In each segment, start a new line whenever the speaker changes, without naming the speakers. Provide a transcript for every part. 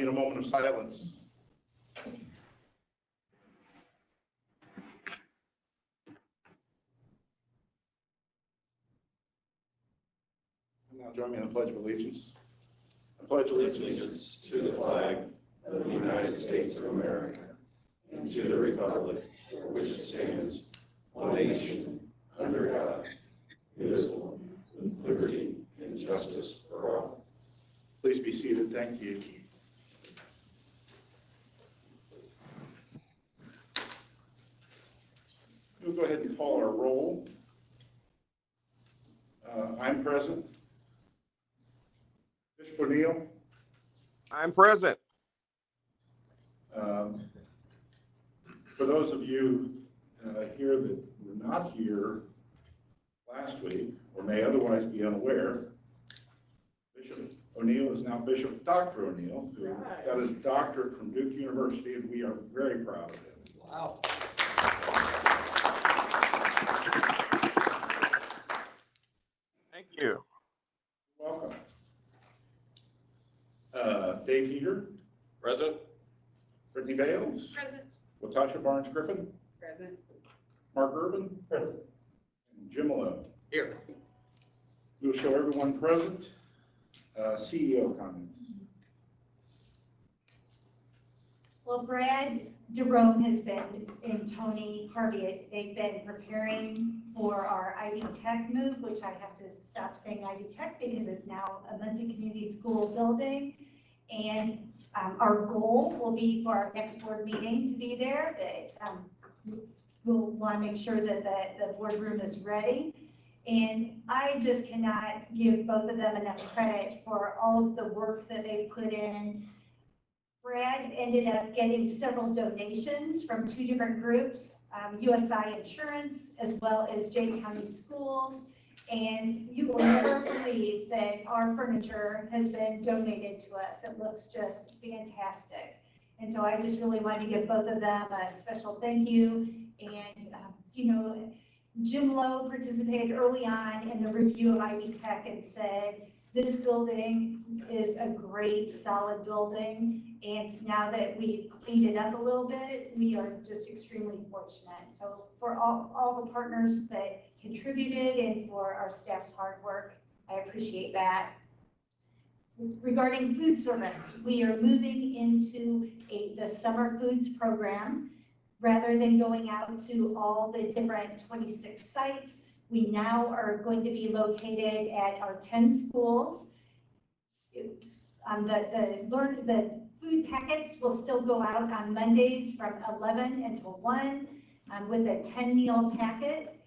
me in a moment of silence. And now join me in the Pledge of Allegiance. I pledge allegiance
To the flag of the United States of America and to the republic for which it stands, one nation, under God, indivisible, with liberty and justice for all.
Please be seated. Thank you. We'll go ahead and call our roll. I'm present. Bishop O'Neill.
I'm present.
For those of you here that were not here last week or may otherwise be unaware, Bishop O'Neill is now Bishop Dr. O'Neill, who got his doctorate from Duke University, and we are very proud of him.
Wow.
Thank you.
Welcome. Dave Heater.
Present.
Brittany Bales.
Present.
Latasha Barnes Griffin.
Present.
Mark Urban.
Present.
And Jim Malone.
Here.
We'll show everyone present. CEO comments.
Well, Brad Jerome has been, and Tony Harvey, they've been preparing for our Ivy Tech move, which I have to stop saying Ivy Tech because it's now a Muncie Community School building. And our goal will be for our next board meeting to be there, that we'll want to make sure that the boardroom is ready. And I just cannot give both of them enough credit for all of the work that they put in. Brad ended up getting several donations from two different groups, USI Insurance, as well as Jay County Schools. And you will never believe that our furniture has been donated to us. It looks just fantastic. And so I just really want to give both of them a special thank you. And, you know, Jim Lowe participated early on in the review of Ivy Tech and said, this building is a great, solid building. And now that we've cleaned it up a little bit, we are just extremely fortunate. So for all the partners that contributed and for our staff's hard work, I appreciate that. Regarding food service, we are moving into the summer foods program. Rather than going out to all the different 26 sites, we now are going to be located at our 10 schools. The food packets will still go out on Mondays from 11 until 1 with a 10-meal packet.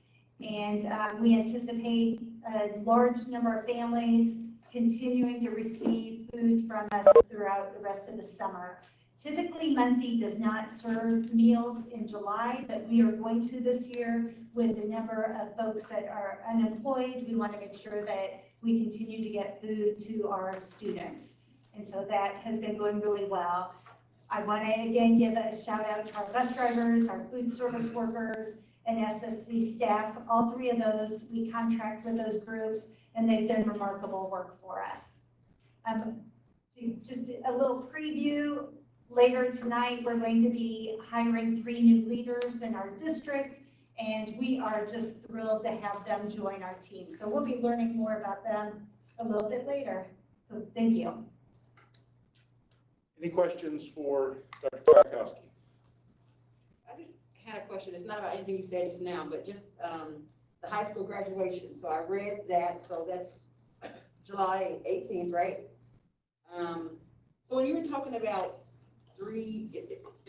And we anticipate a large number of families continuing to receive food from us throughout the rest of the summer. Typically, Muncie does not serve meals in July, but we are going to this year with the number of folks that are unemployed. We want to make sure that we continue to get food to our students. And so that has been going really well. I want to again give a shout out to our bus drivers, our food service workers, and SSC staff. All three of those, we contract with those groups, and they've done remarkable work for us. Just a little preview. Later tonight, we're going to be hiring 3 new leaders in our district, and we are just thrilled to have them join our team. So we'll be learning more about them a little bit later. So thank you.
Any questions for Dr. Krakowski?
I just had a question. It's not about anything you said just now, but just the high school graduation. So I read that, so that's July 18th, right? So when you were talking about you're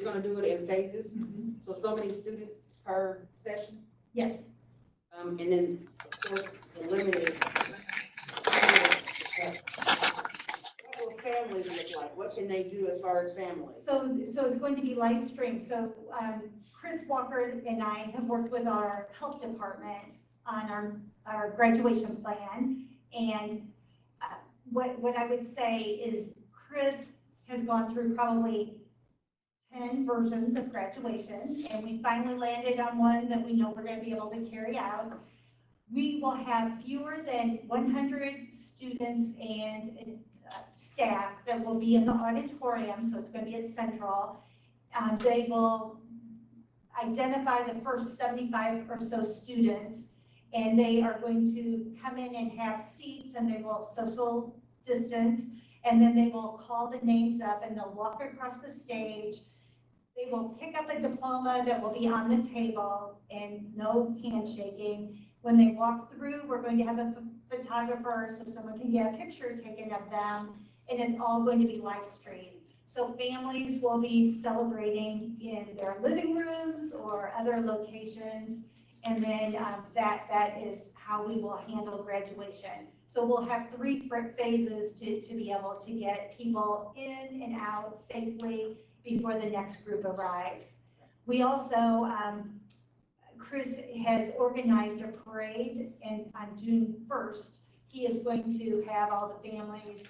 going to do it in phases, so many students per session?
Yes.
And then, of course, the limited, what will families look like? What can they do as far as families?
So it's going to be live streamed. So Chris Walker and I have worked with our health department on our graduation plan. And what I would say is Chris has gone through probably 10 versions of graduation, and we finally landed on one that we know we're going to be able to carry out. We will have fewer than 100 students and staff that will be in the auditorium, so it's going to be at Central. They will identify the first 75 or so students, and they are going to come in and have seats, and they will social distance, and then they will call the names up, and they'll walk across the stage. They will pick up a diploma that will be on the table, and no handshaking. When they walk through, we're going to have a photographer so someone can get a picture taken of them, and it's all going to be live streamed. So families will be celebrating in their living rooms or other locations, and then that is how we will handle graduation. So we'll have 3 phases to be able to get people in and out safely before the next group arrives. We also, Chris has organized a parade, and on June 1st, he is going to have all the families,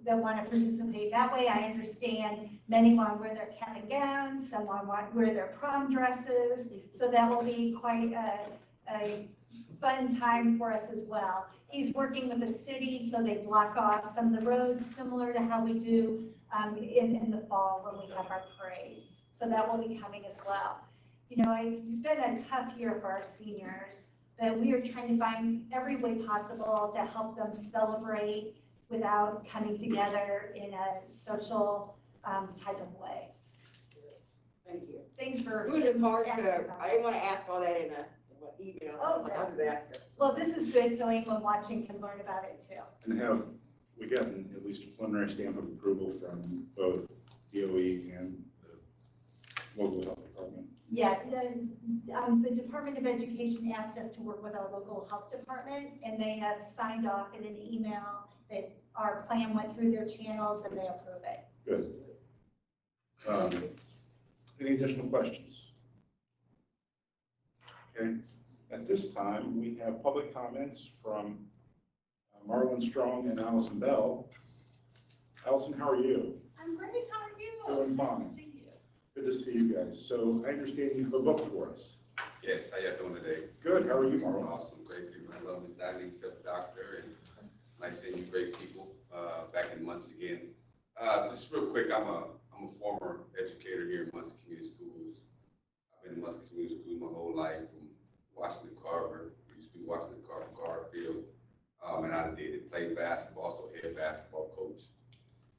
that want to participate. That way, I understand many want to wear their cap and gowns, some want to wear their prom dresses, so that will be quite a fun time for us as well. He's working with the city, so they block off some of the roads, similar to how we do in the fall when we have our parade. So that will be coming as well. It's been a tough year for our seniors, but we are trying to find every way possible to help them celebrate without coming together in a social type of way.
Thank you.
Thanks for.
It was just hard
asking
to,
about
I didn't want to ask all that in a email.
Oh,
I'll just ask her.
Well, this is good, so anyone watching can learn about it too.
And have we gotten at least a preliminary stamp of approval from both DOE and the local health department?
Yeah, the Department of Education asked us to work with our local health department, and they have signed off in an email that our plan went through their channels and they approve it.
Good. Any additional questions? Okay. At this time, we have public comments from Marlon Strong and Allison Bell. Allison, how are you?
I'm great, how are you?
Doing fine.
Nice to see you.
Good to see you guys. So I understand you have a book for us.
Yes, how y'all doing today?
Good. How are you, Marlon?
Awesome, great people. I love Miss Diane, fifth doctor, and nice seeing you great people back in Muncie again. Just real quick, I'm a former educator here in Muncie Community Schools. I've been in Muncie Community Schools my whole life, from Washington Carver. Used to be Washington Carver Garfield, and I played basketball, so head basketball coach.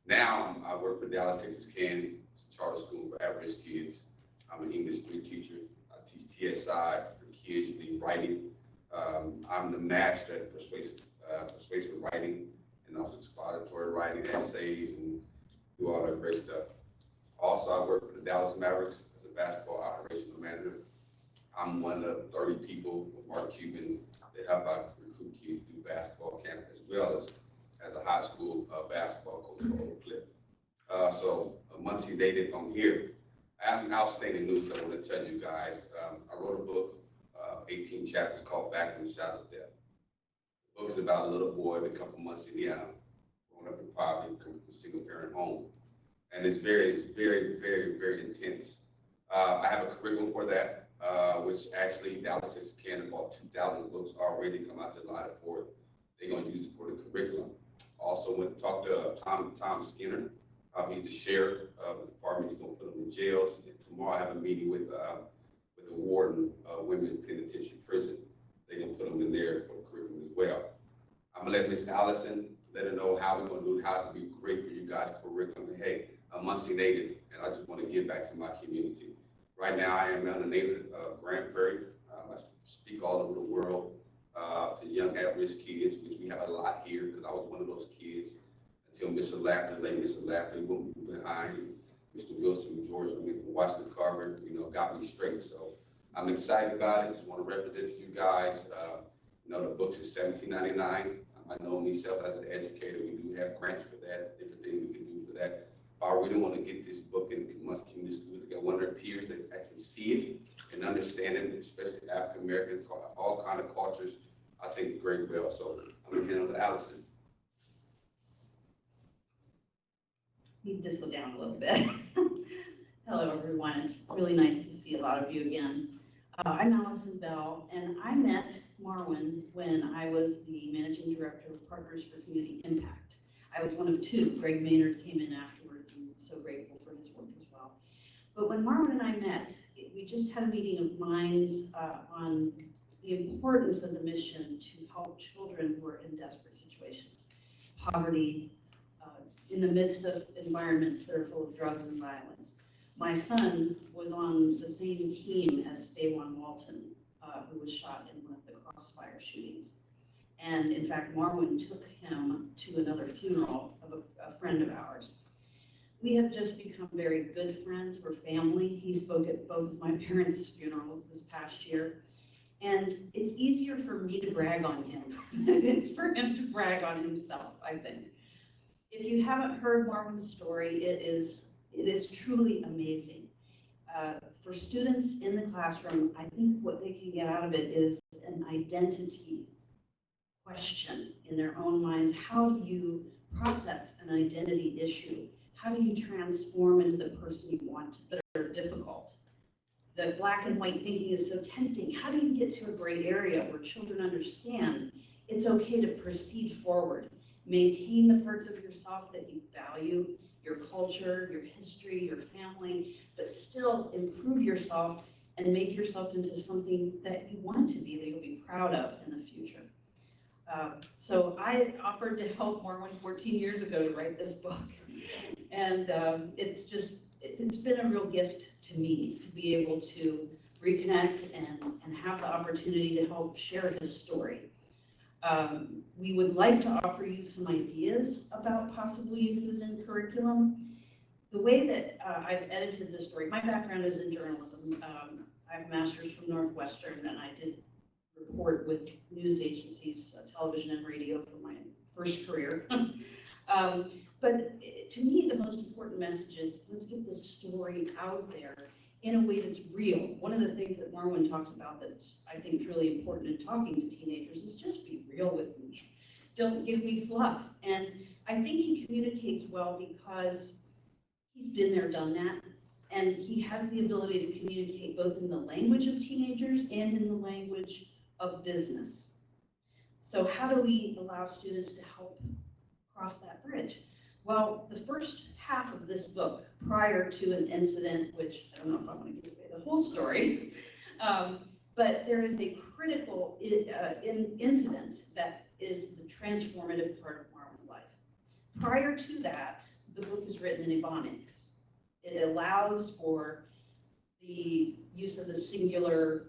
Now I work for Dallas, Texas Can. It's a charter school for at-risk kids. I'm an English 3 teacher. I teach TSI for kids need writing. I'm the master at persuasive writing, and also expository writing, essays, and do all that great stuff. Also, I work for the Dallas Mavericks as a basketball operational manager. I'm one of 30 people with Mark Cuban that help out recruit kids through basketball camp, as well as a high school basketball coach for Oak Cliff. So a Muncie native, I'm here. I have some outstanding news I want to tell you guys. I wrote a book, 18 chapters, called Back in the Shadows of Death. The book is about a little boy that comes from Muncie, Indiana, growing up in poverty, coming from a single-parent home. And it's very, very, very intense. I have a curriculum for that, which actually Dallas Texas Can bought 2,000 books already, come out July the 4th. They're going to use it for the curriculum. Also went to talk to Tom Skinner. He's the sheriff of the department. He's going to put him in jail. And tomorrow I have a meeting with the warden of Women's Penitentiary Prison. They're going to put him in there for the curriculum as well. I'm going to let Miss Allison let her know how we're going to do it, how it can be great for you guys curriculum. And hey, I'm Muncie native, and I just want to give back to my community. Right now, I am a native of Grand Prairie. I speak all over the world to young at-risk kids, which we have a lot here, because I was one of those kids until Mr. Lafley, late Mr. Lafley, moved behind. Mr. Wilson, George, from Washington Carver, got me straight. So I'm excited about it. Just want to represent to you guys. The books is $17.99. I know myself as an educator, we do have grants for that, different things we can do for that. I really want to get this book in Muncie Community Schools to get one of their peers that actually see it and understand it, especially African Americans, all kind of cultures. I think great well. So I'm going to hand it to Allison.
Need this down a little bit. Hello, everyone. It's really nice to see a lot of you again. I'm Allison Bell, and I met Marwin when I was the Managing Director of Partners for Community Impact. I was one of two. Greg Maynard came in afterwards, and I'm so grateful for his work as well. But when Marwin and I met, we just had a meeting of minds on the importance of the mission to help children who are in desperate situations, poverty, in the midst of environments that are full of drugs and violence. My son was on the same team as Dawan Walton, who was shot in one of the Crossfire shootings. And in fact, Marwin took him to another funeral of a friend of ours. We have just become very good friends. We're family. He spoke at both of my parents' funerals this past year. And it's easier for me to brag on him than it is for him to brag on himself, I think. If you haven't heard Marwin's story, it is truly amazing. For students in the classroom, I think what they can get out of it is an identity question in their own minds. How do you process an identity issue? How do you transform into the person you want that are difficult? The black and white thinking is so tempting. How do you get to a gray area where children understand it's okay to proceed forward, maintain the parts of yourself that you value, your culture, your history, your family, but still improve yourself and make yourself into something that you want to be, that you'll be proud of in the future. So I offered to help Marwin 14 years ago to write this book. And it's been a real gift to me to be able to reconnect and have the opportunity to help share his story. We would like to offer you some ideas about possible uses in curriculum. The way that I've edited the story, my background is in journalism. I have a master's from Northwestern, and I did report with news agencies, television and radio for my first career. But to me, the most important message is let's get this story out there in a way that's real. One of the things that Marwin talks about that's I think is really important in talking to teenagers is just be real with me. Don't give me fluff. And I think he communicates well because he's been there, done that. And he has the ability to communicate both in the language of teenagers and in the language of business. So how do we allow students to help cross that bridge? Well, the first half of this book, prior to an incident, which I don't know if I want to give away the whole story, but there is a critical incident that is the transformative part of Marwin's life. Prior to that, the book is written in Ebonics. It allows for the use of the singular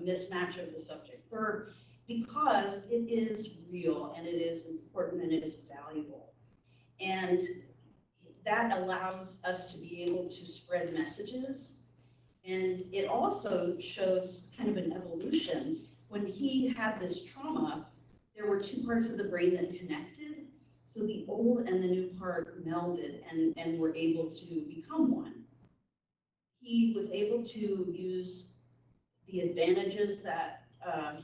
mismatch of the subject verb because it is real and it is important and it is valuable. And that allows us to be able to spread messages. And it also shows kind of an evolution. When he had this trauma, there were two parts of the brain that connected. So the old and the new part melded and were able to become one. He was able to use the advantages that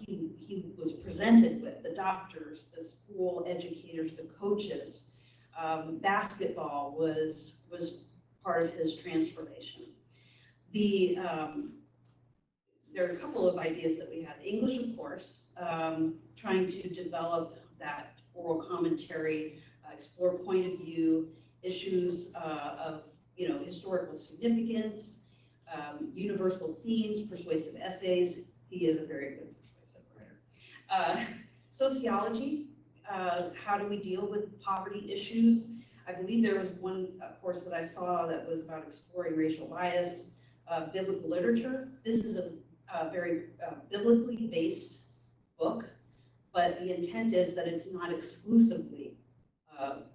he was presented with, the doctors, the school educators, the coaches. Basketball was part of his transformation. There are a couple of ideas that we had. English, of course, trying to develop that oral commentary, explore point of view, issues of historical significance, universal themes, persuasive essays. He is a very good persuasive writer. Sociology. How do we deal with poverty issues? I believe there was one course that I saw that was about exploring racial bias, biblical literature. This is a very biblically based book, but the intent is that it's not exclusively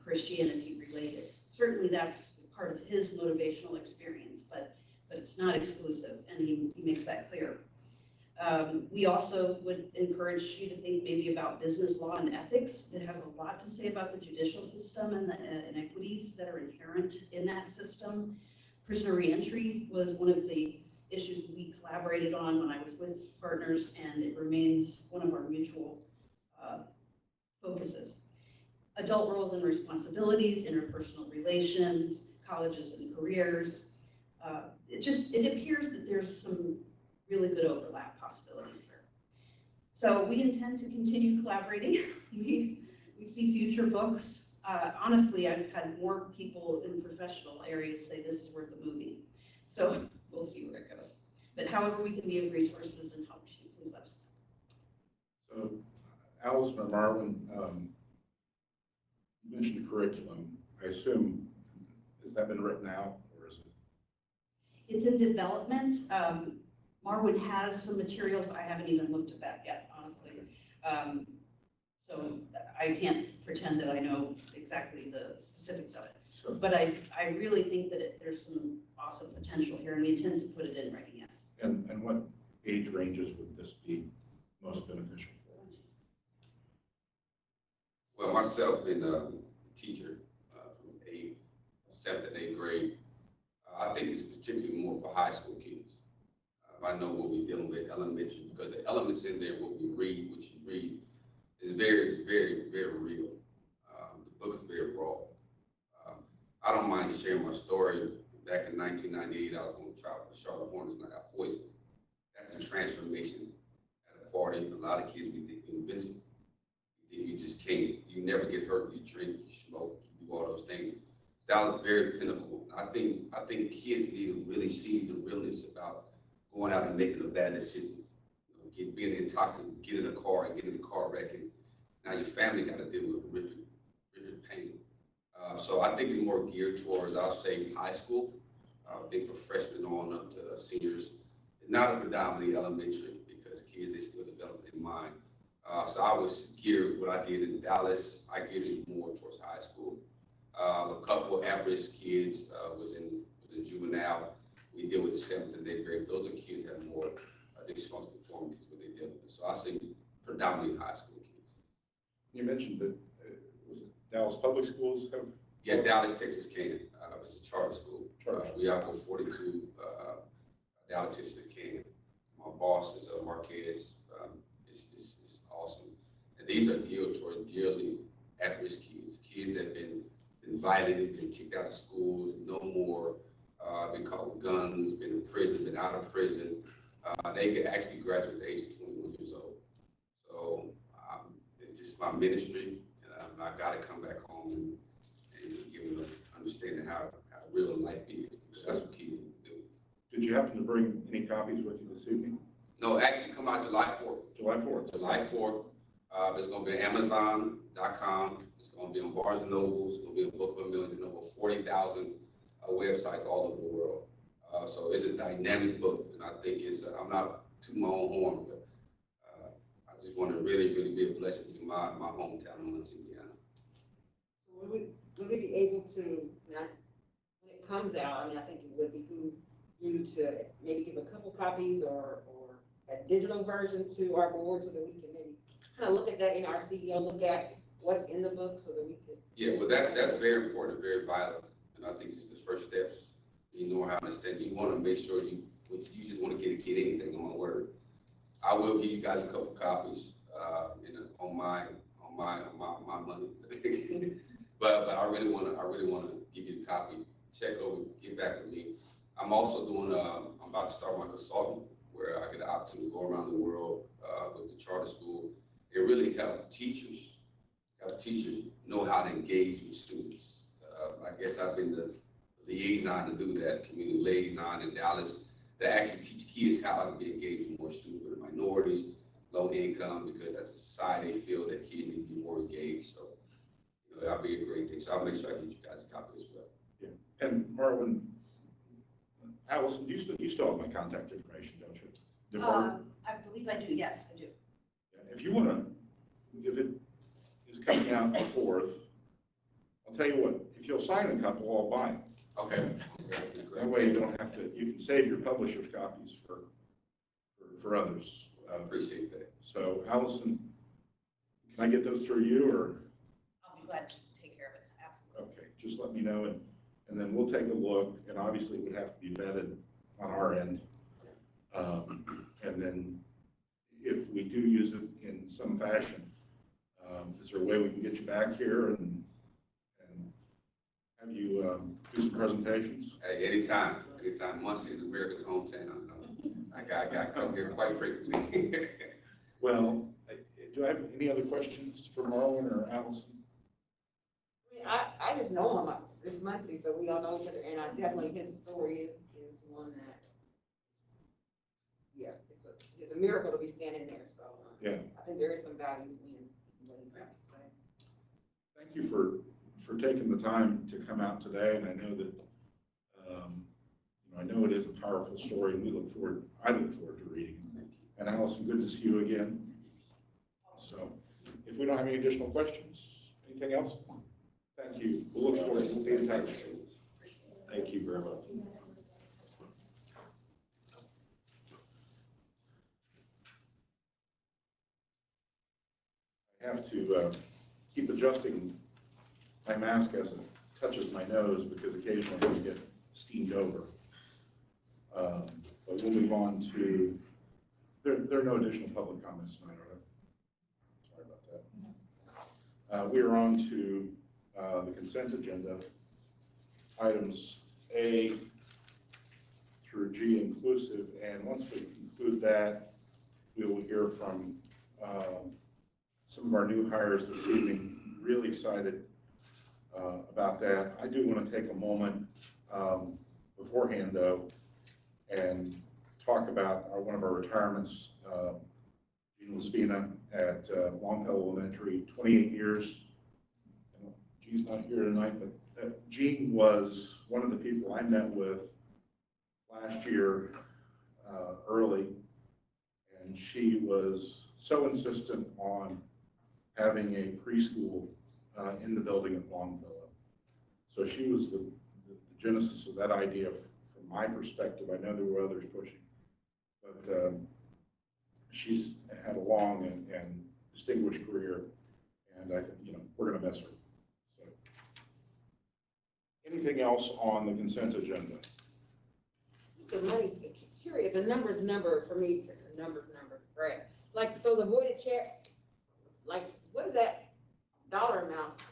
Christianity related. Certainly that's part of his motivational experience, but it's not exclusive, and he makes that clear. We also would encourage you to think maybe about business law and ethics. It has a lot to say about the judicial system and the inequities that are inherent in that system. Prisoner reentry was one of the issues we collaborated on when I was with partners, and it remains one of our mutual focuses. Adult roles and responsibilities, interpersonal relations, colleges and careers. It appears that there's some really good overlap possibilities here. So we intend to continue collaborating. We see future books honestly, I've had more people in professional areas say this is worth a movie. So we'll see where it goes. But however we can be of resources and help you, please let us know.
So, Allison or Marlon, you mentioned curriculum. I assume, has that been written out, or is it?
It's in development. Marwood has some materials, but I haven't even looked at that yet, honestly. So I can't pretend that I know exactly the specifics of it.
So,
But I really think that there's some awesome potential here, and we intend to put it in writing, yes.
and what age ranges would this be most beneficial for?
Well, myself being a teacher from 8th, 7th, and 8th grade, I think it's particularly more for high school kids. I know what we're dealing with elementary, because the elements in there, what we read, what you read, is very, very real. The book is very raw. I don't mind sharing my story. Back in 1998, I was going to try for the Charlotte Hornets, and I got poisoned. That's a transformation at a party. A lot of kids, we think we're invincible. We think you just can't. You never get hurt. You drink, you smoke, you do all those things. That was very pinnacle. I think kids need to really see the realness about going out and making a bad decision. You know, being intoxicated, get in a car and get in a car wreck, and now your family got to deal with horrific pain. So I think it's more geared towards, I'll say, high school. I think for freshmen on up to seniors, not a predominantly elementary, because kids, they still develop their mind. So I was geared, what I did in Dallas, I geared it more towards high school. A couple at-risk kids was in juvenile. We deal with 7th and 8th grade. Those are kids that have more dysfunctional deformities what they deal with. So I say predominantly high school kids.
You mentioned that, was it Dallas Public Schools have?
Yeah, Dallas, Texas can. It's a charter school. We have 42 Dallas, Texas can. My boss is Marquez. It's awesome. And these are geared toward dearly at-risk kids, kids that have been violated, been kicked out of schools, no more, been caught with guns, been in prison, been out of prison. They could actually graduate at the age of 21 years old. So it's just my ministry, and I got to come back home and give them an understanding how real life is. Because that's what kids need to do.
Did you happen to bring any copies with you this evening?
No, actually come out July 4th.
July 4th?
July 4th. It's going to be on Amazon.com. It's going to be on Barnes & Noble. It's going to be on Book of a Million, over 40,000 websites all over the world. So it's a dynamic book, and I think it's, I'm not tooting my own horn, but I just want to really be a blessing to my hometown in Muncie, Indiana.
Would we be able to, not, when it comes out, I mean, I think it would be good you to maybe give a couple copies or a digital version to our board so that we can maybe kind of look at that in our CEO, look at what's in the book so that we can.
Yeah, well, that's very important, very vital, and I think it's the first steps. You know how to understand. You want to make sure you just want to get a kid anything on my word. I will give you guys a couple copies, on my money. but I really want to give you a copy. Check over, get back to me. I'm also doing. I'm about to start my consultant, where I get the opportunity to go around the world with the charter school. It really helps teachers know how to engage with students. I guess I've been the liaison to do that, community liaison in Dallas, to actually teach kids how to be engaged with more students with minorities, low income, because as a society they feel that kids need to be more engaged. So, you know, that'll be a great thing. So I'll make sure I get you guys a copy as well.
Yeah. And Marlon, Allison, you still have my contact information, don't you? Deferred?
I believe I do, yes, I do.
Yeah, if you want to, if it is coming out the 4th, I'll tell you what, if you'll sign a couple, I'll buy them.
Okay.
That way you don't have to, you can save your publisher's copies for others.
I appreciate that.
So Allison, can I get those through you, or?
I'll be glad to take care of it, absolutely.
Okay, just let me know, and then we'll take a look, and obviously it would have to be vetted on our end. And then if we do use it in some fashion, is there a way we can get you back here and have you do some presentations?
Hey, anytime. Muncie is America's hometown. I got to come here quite frequently.
Well, do I have any other questions for Marlon or Allison?
I just know him, it's Muncie, so we all know each other, and I definitely, his story is one that, yeah, it's a miracle to be standing there, so.
Yeah.
I think there is some value in what he has to say.
Thank you for taking the time to come out today, and I know that, I know it is a powerful story, and I look forward to reading it. And Allison, good to see you again. So, if we don't have any additional questions, anything else? Thank you. We'll look forward to being in touch.
Thank you very much.
I have to keep adjusting my mask as it touches my nose because occasionally I get steamed over. But we'll move on to, there are no additional public comments tonight, are there? Sorry about that. We are on to the consent agenda. Items A through G inclusive, and once we conclude that, we will hear from some of our new hires this evening. Really excited about that. I do want to take a moment beforehand, though, and talk about one of our retirements, Gene Laspina at Longfellow Elementary, 28 years. Gene's not here tonight, but Gene was one of the people I met with last year early, and she was so insistent on having a preschool in the building at Longfellow. So she was the genesis of that idea from my perspective. I know there were others pushing, but she's had a long and distinguished career, and I think, we're going to miss her. So, anything else on the consent agenda?
The money, curious, a number's number for me, a number's number, right? Like, so the voided checks, like, what is that dollar amount,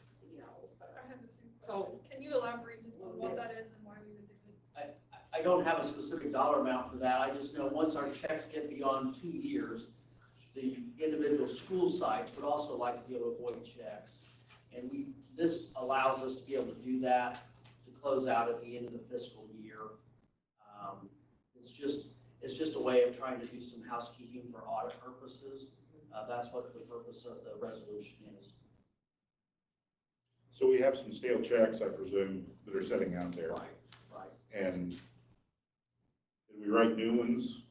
I have the same
So-
question. Can you elaborate just on what that is and why we would do it?
I don't have a specific dollar amount for that. I just know once our checks get beyond 2 years, the individual school sites would also like to be able to avoid checks. And this allows us to be able to do that, to close out at the end of the fiscal year. It's just a way of trying to do some housekeeping for audit purposes. That's what the purpose of the resolution is.
So we have some stale checks, I presume, that are sitting out there.
Right.
And did we write new ones?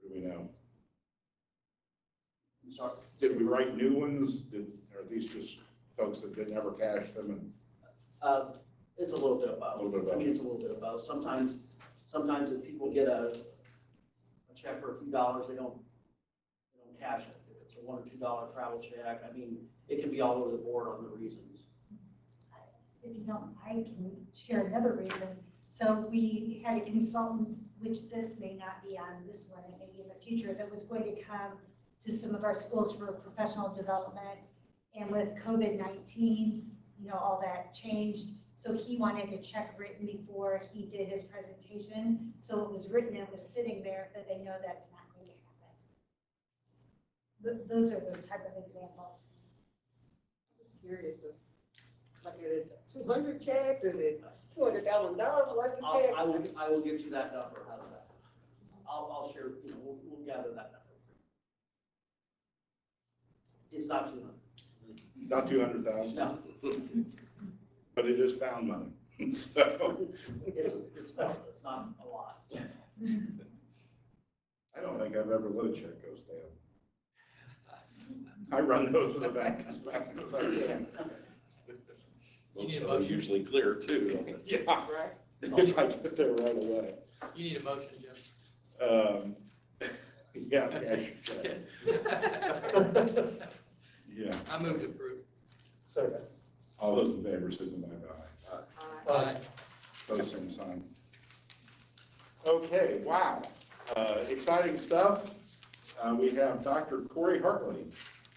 Or do we know?
I'm sorry.
Did we write new ones? Are these just folks that didn't ever cash them? And
It's a little bit of both.
A little bit of both.
I mean, it's a little bit of both. Sometimes if people get a check for a few dollars, they don't cash it. If it's a $1 or $2 travel check, I mean, it can be all over the board on the reasons.
If you don't, I can share another reason. So we had a consultant, which this may not be on this one, it may be in the future, that was going to come to some of our schools for professional development. And with COVID-19, all that changed. So he wanted a check written before he did his presentation. So it was written and was sitting there, but they know that's not going to happen. Those are those type of examples.
I'm just curious, like, is it 200 checks, is it $200,000 worth of checks?
I will get you that number. How's that? I'll share, we'll gather that number. It's not 200.
not 200,000?
No.
But it is found money. So
It's not a lot.
I don't think I've ever let a check go stale. I run those to the bank as fast as I can.
Most of them are usually clear too.
Yeah,
Right.
if I get there right away.
You need a motion, Jim.
Yeah, cash check. Yeah.
I move to approve.
Second.
All those in favor, signify by aye.
Aye.
Pose same sign. Okay, wow. Exciting stuff. We have Dr. Corey Hartley,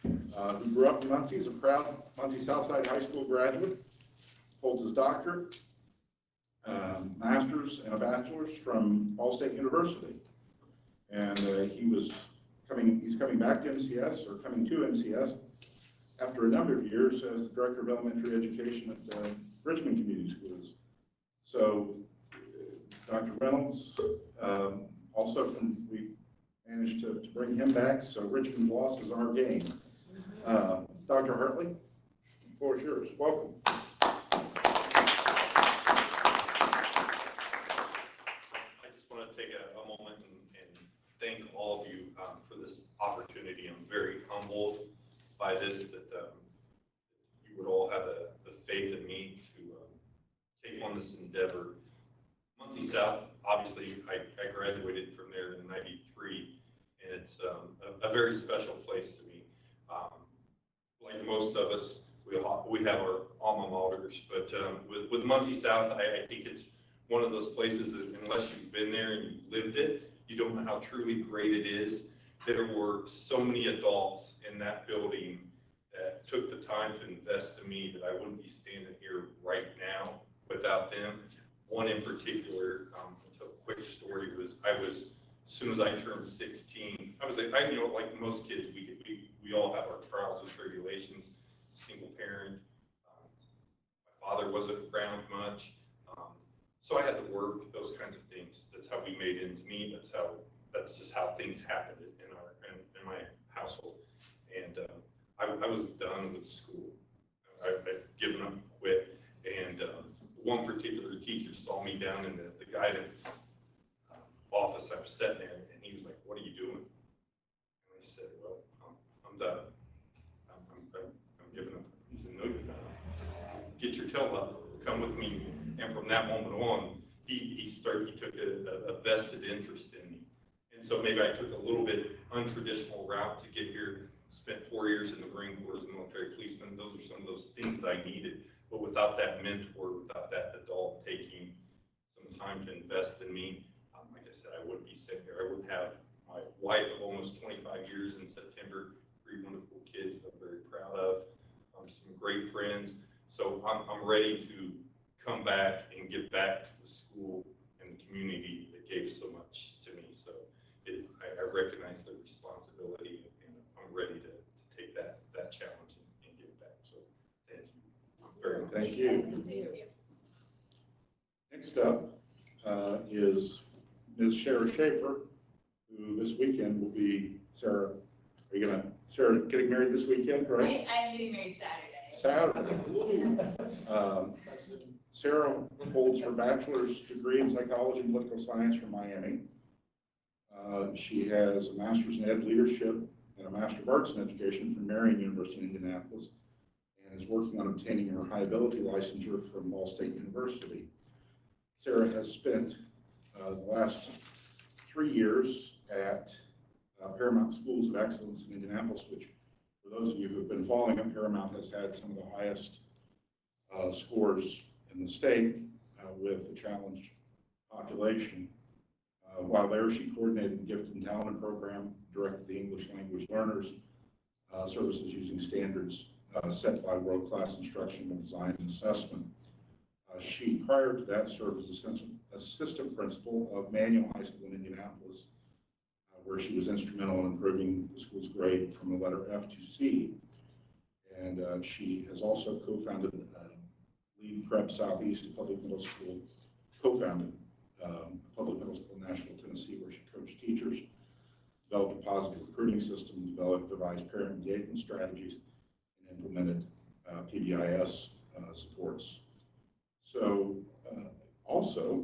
who grew up in Muncie. He's a proud Muncie Southside High School graduate, holds his doctorate, master's and a bachelor's from Ball State University. And he's coming back to MCS, or coming to MCS, after a number of years as the Director of Elementary Education at Richmond Community Schools. So Dr. Reynolds, also we managed to bring him back, so Richmond's loss is our gain. Dr. Hartley, the floor is yours. Welcome.
I just want to take a moment and thank all of you for this opportunity. I'm very humbled by this, that you would all have the faith in me to take on this endeavor. Muncie South, obviously, I graduated from there in '93, and it's a very special place to me. Like most of us, we have our alma maters, but with Muncie South, I think it's one of those places that unless you've been there and you've lived it, you don't know how truly great it is. There were so many adults in that building that took the time to invest in me that I wouldn't be standing here right now without them. One in particular, to tell a quick story, was as soon as I turned 16, I was like, like most kids, we all have our trials and tribulations. Single parent, my father wasn't around much, so I had to work, those kinds of things. That's how we made ends meet. That's just how things happened in my household. And I was done with school. I'd given up, quit, and one particular teacher saw me down in the guidance office. I was sitting there, and he was like, "What are you doing?" And I said, "Well, I'm done. I'm giving up." He said, "No, you're not." He said, "Get your tail up, come with me." And from that moment on, he took a vested interest in me. And so maybe I took a little bit untraditional route to get here. Spent 4 years in the Marine Corps as a military policeman. Those are some of those things that I needed. But without that mentor, without that adult taking some time to invest in me, like I said, I wouldn't be sitting here. I wouldn't have my wife of almost 25 years in September, 3 wonderful kids that I'm very proud of, some great friends. So I'm ready to come back and give back to the school and the community that gave so much to me. So I recognize the responsibility, and I'm ready to take that challenge and give back. So thank you very much.
Thank you. Next up is Ms. Sarah Schaefer, who this weekend will be, Sarah, Sarah getting married this weekend, right?
I am getting married Saturday.
Saturday. Sarah holds her bachelor's degree in psychology and political science from Miami. She has a master's in ed leadership and a master of arts in education from Marion University in Indianapolis, and is working on obtaining her high ability licensure from Ball State University. Sarah has spent the last 3 years at Paramount Schools of Excellence in Indianapolis, which, for those of you who have been following it, Paramount has had some of the highest scores in the state with the challenged population. While there, she coordinated the Gifted and Talented Program, directed the English language learners services using standards set by world-class instructional design and assessment. She, prior to that, served as assistant principal of Manual High School in Indianapolis, where she was instrumental in improving the school's grade from a letter F to C. And she has also co-founded Lead Prep Southeast, a public middle school, co-founded a public middle school in Nashville, Tennessee, where she coached teachers, developed a positive recruiting system, devised parent engagement strategies, and implemented PBIS supports. So also,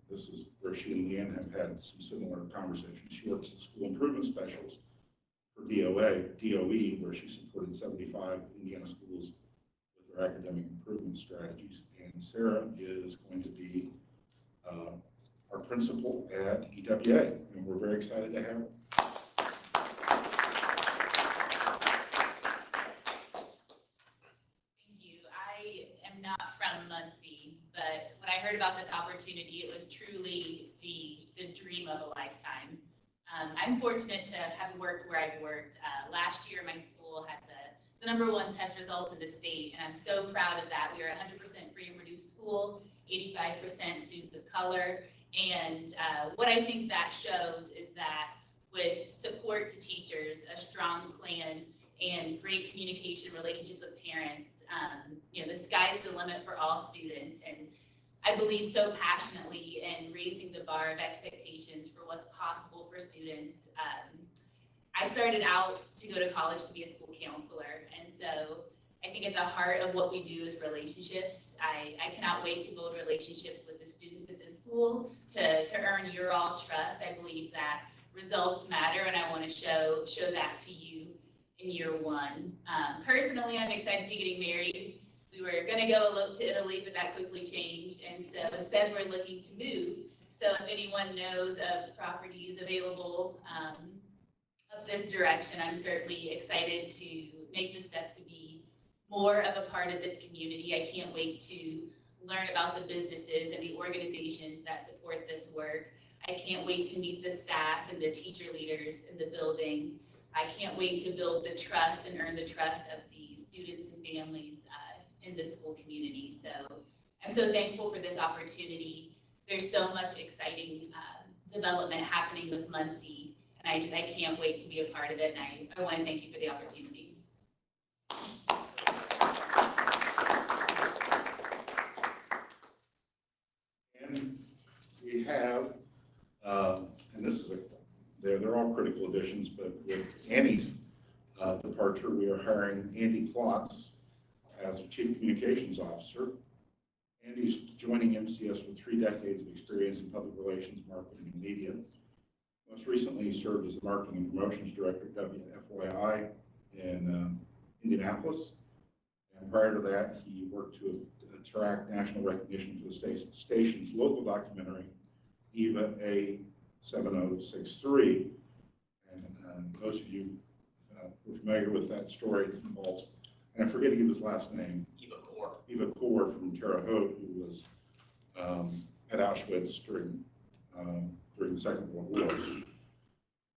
this is where she and Leanne have had some similar conversations. She works at School Improvement Specials for DOE, where she supported 75 Indiana schools with their academic improvement strategies. And Sarah is going to be our principal at EWA, and we're very excited to have her.
Thank you. I am not from Muncie, but when I heard about this opportunity, it was truly the dream of a lifetime. I'm fortunate to have worked where I've worked. Last year, my school had the #1 test results in the state, and I'm so proud of that. We are 100% free and reduced school, 85% students of color, and what I think that shows is that with support to teachers, a strong plan, and great communication relationships with parents. You know, the sky's the limit for all students, and I believe so passionately in raising the bar of expectations for what's possible for students. I started out to go to college to be a school counselor, and so I think at the heart of what we do is relationships. I cannot wait to build relationships with the students at this school to earn your all trust. I believe that results matter, and I want to show that to you in year one. Personally, I'm excited to be getting married. We were going to go elope to Italy, but that quickly changed, and so instead we're looking to move. So if anyone knows of properties available up this direction, I'm certainly excited to make the steps to be more of a part of this community. I can't wait to learn about the businesses and the organizations that support this work. I can't wait to meet the staff and the teacher leaders in the building. I can't wait to build the trust and earn the trust of the students and families in the school community. So I'm so thankful for this opportunity. There's so much exciting development happening with Muncie, and I can't wait to be a part of it, and I want to thank you for the opportunity.
And we have, and this is they're all critical additions, but with Annie's departure, we are hiring Andy Klotz as Chief Communications Officer. Andy's joining MCS with 3 decades of experience in public relations, marketing, and media. Most recently, he served as the Marketing and Promotions Director at WFYI in Indianapolis. And prior to that, he worked to attract national recognition for the station's local documentary, EVA A7063. And those of you who are familiar with that story, it involves, and I forget Eva's last name. Eva Kor from Terre Haute, who was at Auschwitz during the Second World War.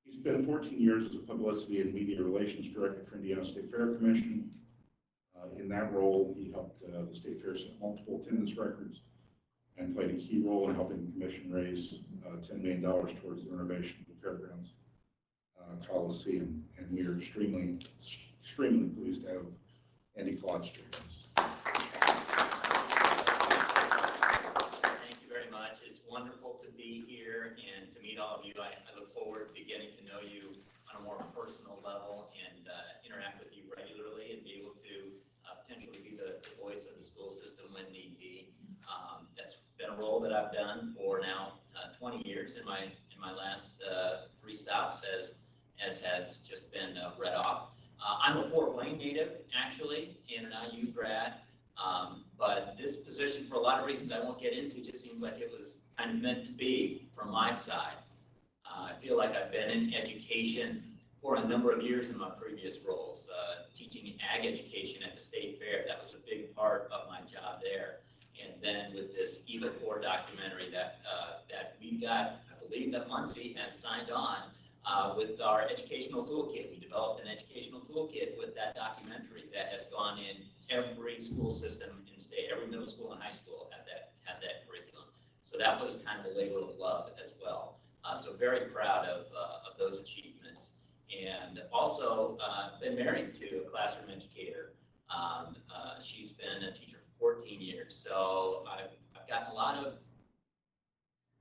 He spent 14 years as a publicity and media relations director for Indiana State Fair Commission. In that role, he helped the State Fair set multiple attendance records and played a key role in helping the commission raise $10 million towards the renovation of the Fairgrounds Coliseum. And we are extremely pleased to have Andy Klotz join us.
Thank you very much. It's wonderful to be here and to meet all of you. I look forward to getting to know you on a more personal level and interact with you regularly and be able to potentially be the voice of the school system when need be. That's been a role that I've done for now 20 years in my last 3 stops, as has just been read off. I'm a Fort Wayne native, actually, and an IU grad, but this position, for a lot of reasons I won't get into, just seems like it was kind of meant to be from my side. I feel like I've been in education for a number of years in my previous roles, teaching ag education at the State Fair. That was a big part of my job there. And then with this EVA 4 documentary that we've got, I believe that Muncie has signed on with our educational toolkit. We developed an educational toolkit with that documentary that has gone in every school system in the state. Every middle school and high school has that curriculum. So that was kind of a labor of love as well. So very proud of those achievements. And also been married to a classroom educator. She's been a teacher for 14 years. So I've gotten a lot of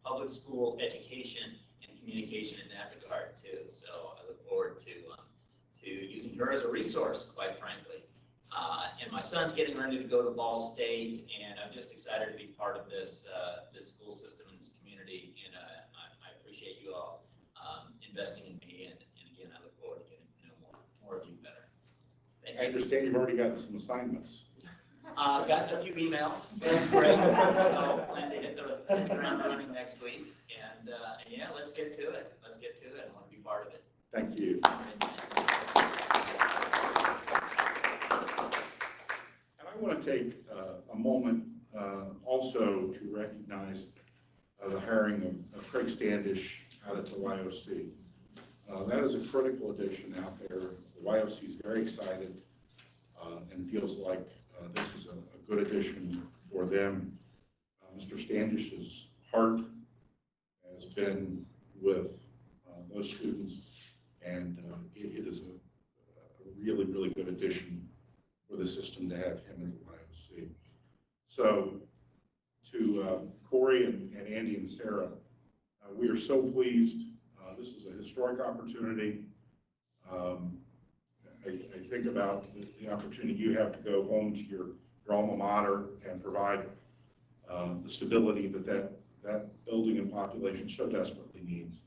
public school education and communication in that regard too. So I look forward to using her as a resource, quite frankly. And my son's getting ready to go to Ball State, and I'm just excited to be part of this school system and this community. And I appreciate you all investing in me. And again, I look forward to getting to know more of you better. Thank you.
I understand you've already gotten some assignments.
I've gotten a few emails, which is great. So plan to hit the ground running next week. And yeah, let's get to it. Let's get to it. I want to be part of it.
Thank you. And I want to take a moment also to recognize the hiring of Craig Standish out at the YOC. That is a critical addition out there. The YOC is very excited and feels like this is a good addition for them. Mr. Standish's heart has been with those students, and it is a really, really good addition for the system to have him in the YOC. So to Corey and Andy and Sarah, we are so pleased. This is a historic opportunity. I think about the opportunity you have to go home to your alma mater and provide the stability that building and population so desperately needs.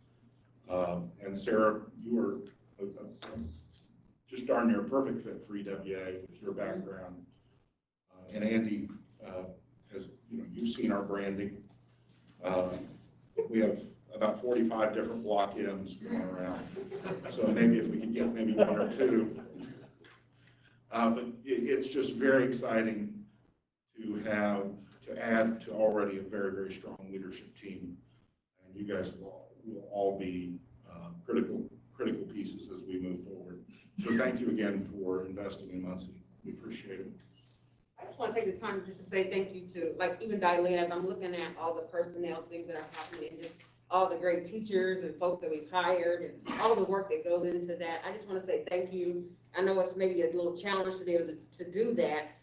And Sarah, you are just darn near a perfect fit for EWA with your background. And Andy has, you've seen our branding. We have about 45 different block M's going around. So maybe if we could get maybe one or two. But it's just very exciting to add to already a very, very strong leadership team. And you guys will all be critical pieces as we move forward. So thank you again for investing in Muncie. We appreciate it.
I just want to take the time just to say thank you to, like, even Diane, as I'm looking at all the personnel things that are happening and just all the great teachers and folks that we've hired and all the work that goes into that. I just want to say thank you. I know it's maybe a little challenge to be able to do that,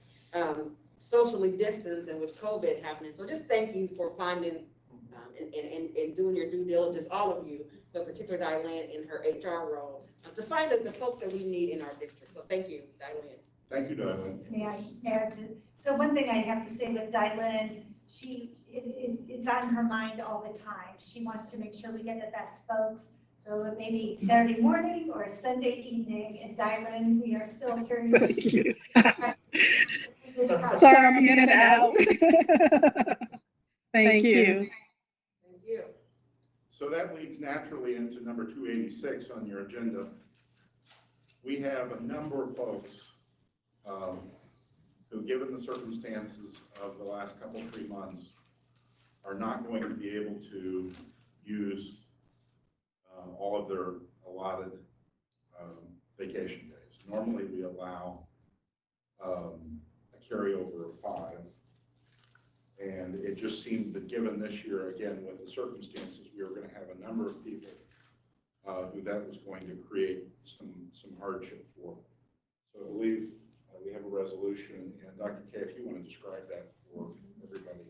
socially distanced and with COVID happening. So just thank you for finding and doing your due diligence, all of you, but particularly Diane in her HR role, to find the folks that we need in our district. So thank you, Diane.
Thank you, Dylan.
May I add? So one thing I have to say with Dylan, it's on her mind all the time. She wants to make sure we get the best folks. So it may be Saturday morning or Sunday evening, and Dylan, we are still curious.
Thank you. Sorry, I'm in and out. Thank you.
Thank you.
So that leads naturally into number 286 on your agenda. We have a number of folks who, given the circumstances of the last couple, 3 months, are not going to be able to use all of their allotted vacation days. Normally, we allow a carryover of 5. And it just seemed that given this year, again, with the circumstances, we were going to have a number of people who that was going to create some hardship for. So I believe we have a resolution, and Dr. K, if you want to describe that for everybody.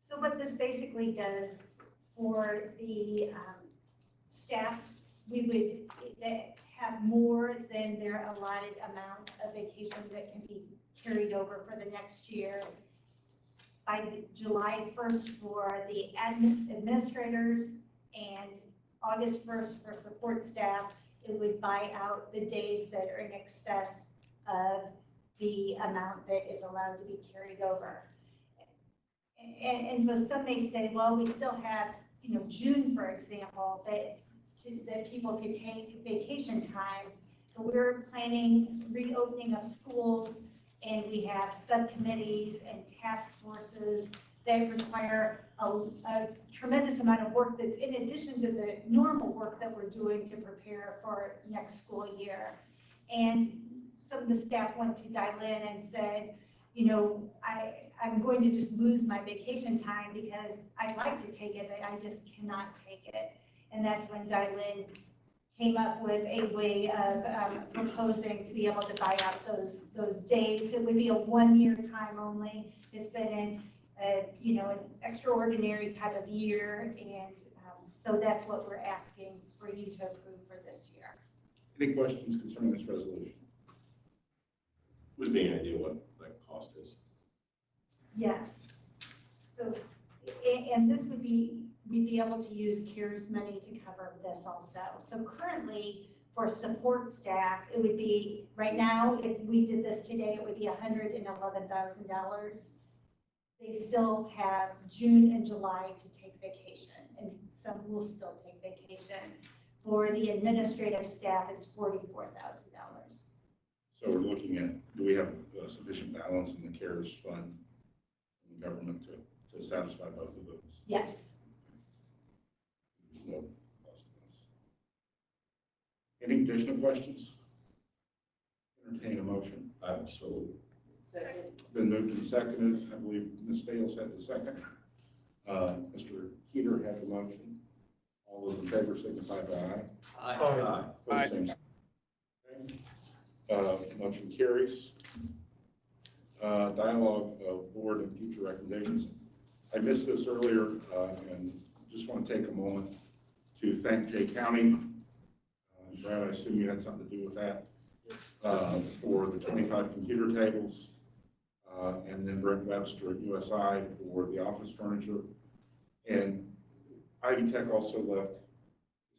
So what this basically does for the staff, we would have more than their allotted amount of vacation that can be carried over for the next year. By July 1st for the administrators and August 1st for support staff, it would buy out the days that are in excess of the amount that is allowed to be carried over. And so some may say, well, we still have, June, for example, that people could take vacation time. So we're planning reopening of schools, and we have subcommittees and task forces that require a tremendous amount of work that's in addition to the normal work that we're doing to prepare for next school year. And some of the staff went to Dylan and said, I'm going to just lose my vacation time because I'd like to take it, but I just cannot take it. And that's when Dylan came up with a way of proposing to be able to buy out those days. It would be a 1-year time only. It's been an extraordinary type of year, and so that's what we're asking for you to approve for this year.
Any questions concerning this resolution?
Would be any idea what that cost is?
Yes. So, and this would be, we'd be able to use CARES money to cover this also. So currently, for support staff, it would be, right now, if we did this today, it would be $111,000. They still have June and July to take vacation, and some will still take vacation. For the administrative staff, it's $44,000.
So we're looking at, do we have sufficient balance in the CARES fund in the government to satisfy both of those?
Yes.
No cost to us. Any additional questions? Entertain a motion.
Absolutely.
Been moved and seconded. I believe Ms. Bales had the second. Mr. Heater had the motion. All those in favor signify by aye.
Aye.
Pose same sign. Okay. Motion carries. Dialogue of board and future recommendations. I missed this earlier, and just want to take a moment to thank Jay County. Brad, I assume you had something to do with that, for the 25 computer tables, and then Brent Webster at USI for the office furniture. And Ivy Tech also left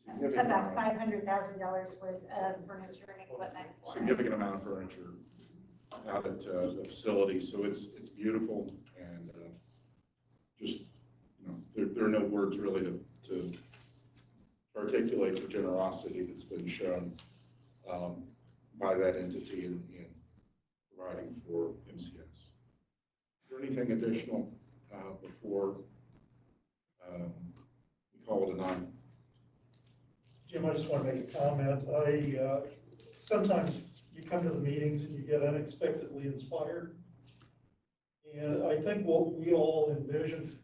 significant
About
amount,
$500,000 worth of furniture and equipment for us.
significant amount of furniture out at the facility. So it's beautiful, and just, you know, there are no words really to articulate the generosity that's been shown by that entity in providing for MCS. Is there anything additional before we call it a night?
Jim, I just want to make a comment. Sometimes you come to the meetings and you get unexpectedly inspired. And I think what we all envisioned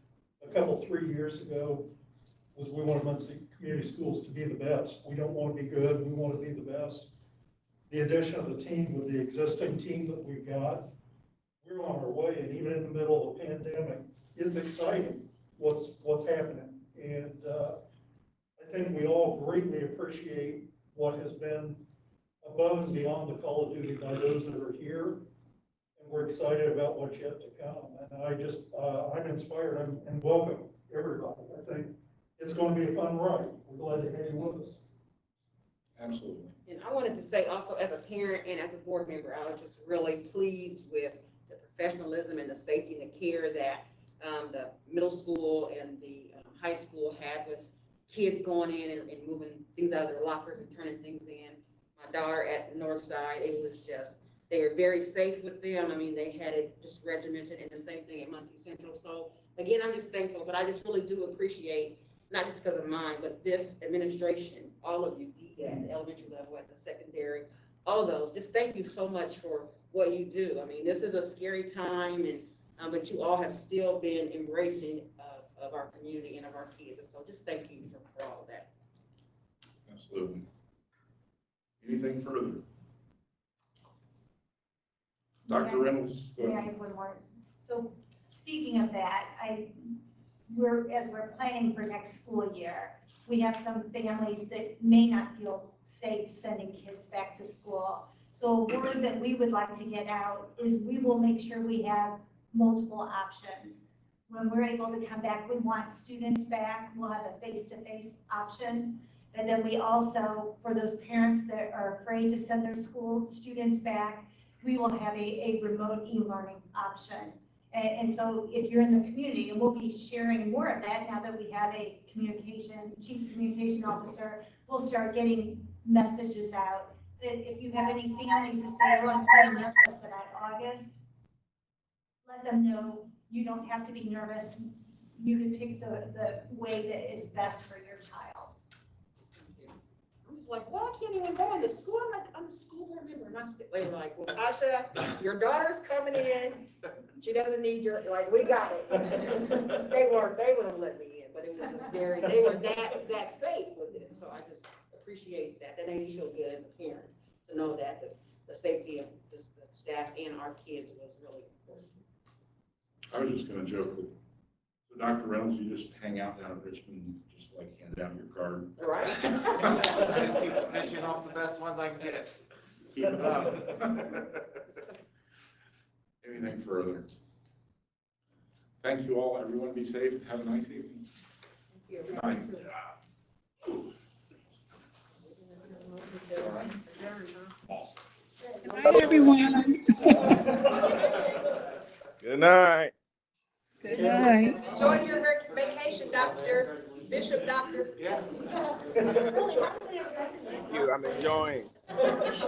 a 3 years ago was we wanted Muncie Community Schools to be the best. We don't want to be good, we want to be the best. The addition of the team with the existing team that we've got, we're on our way, and even in the middle of a pandemic, it's exciting what's happening. And I think we all greatly appreciate what has been above and beyond the call of duty by those that are here. And we're excited about what's yet to come. And I'm inspired, and welcome everybody. I think it's going to be a fun ride. We're glad to have you with us.
Absolutely.
And I wanted to say also, as a parent and as a board member, I was just really pleased with the professionalism and the safety and the care that the middle school and the high school had with kids going in and moving things out of their lockers and turning things in. My daughter at the north side, it was just, they were very safe with them. I mean, they had it just regimented, and the same thing at Muncie Central. So again, I'm just thankful, but I just really do appreciate, not just because of mine, but this administration, all of you, at the elementary level, at the secondary, all of those, just thank you so much for what you do. I mean, this is a scary time, and but you all have still been embracing of our community and of our kids. And so just thank you for all of that.
Absolutely. Anything further? Dr. Reynolds? Go
Yeah, I
ahead.
have one more. So speaking of that, as we're planning for next school year, we have some families that may not feel safe sending kids back to school. So a word that we would like to get out is we will make sure we have multiple options. When we're able to come back, we want students back. We'll have a face-to-face option. And then we also, for those parents that are afraid to send their school students back, we will have a remote e-learning option. And so if you're in the community, and we'll be sharing more of that now that we have a chief communication officer, we'll start getting messages out. That if you have any families who say, oh, I'm planning this us about August, let them know you don't have to be nervous. You can pick the way that is best for your child.
I'm just like, well, I can't even go into school. I'm like, I'm a school board member. And they were like, well, Tasha, your daughter's coming in. She doesn't need your, like, we got it. They would have let me in, but it was just they were that safe with it. So I just appreciate that. That made me feel good as a parent to know that the safety of the staff and our kids was really important.
I was just going to joke that, so Dr. Reynolds, you just hang out down at Richmond and just like hand out your card.
Right?
I just keep fishing off the best ones I can get.
Keep it up. Anything further? Thank you all. Everyone be safe and have a nice evening. Good night. All right.
Good night, everyone.
Good night.
Good night.
Enjoy your vacation, Dr. Bishop Doctor.
Yeah.
Thank you. I'm enjoying.